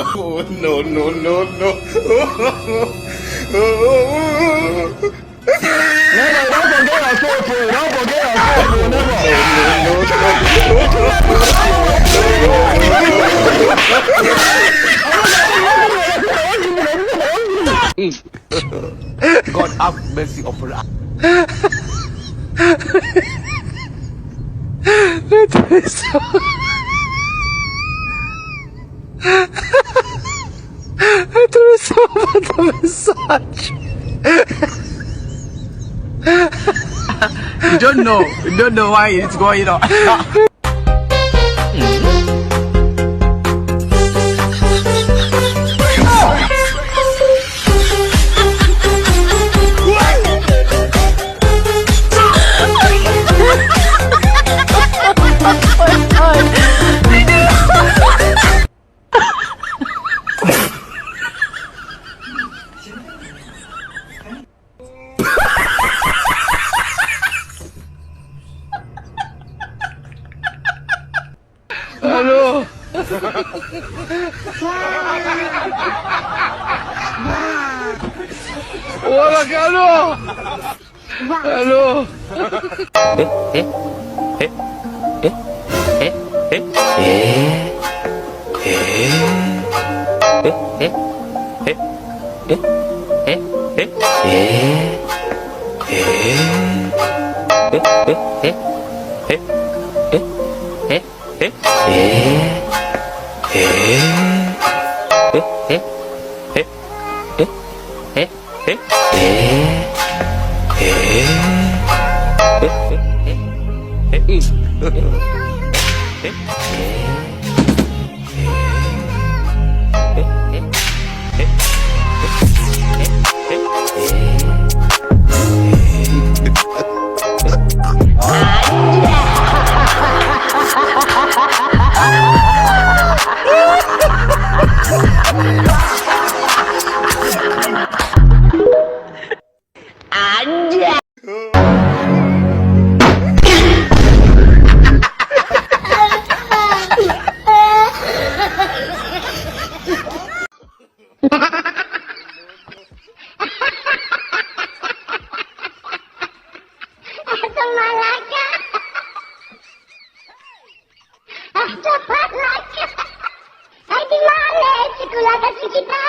Oh, no, no, no, no. Never, don't forget our soul food. Don't forget our soul food. Never. God have mercy upon us. You don't know why it's going on. Halo. Wala ka ano? Halo. Cepat lagi. Ay, di mana? Sekolah kasih kita.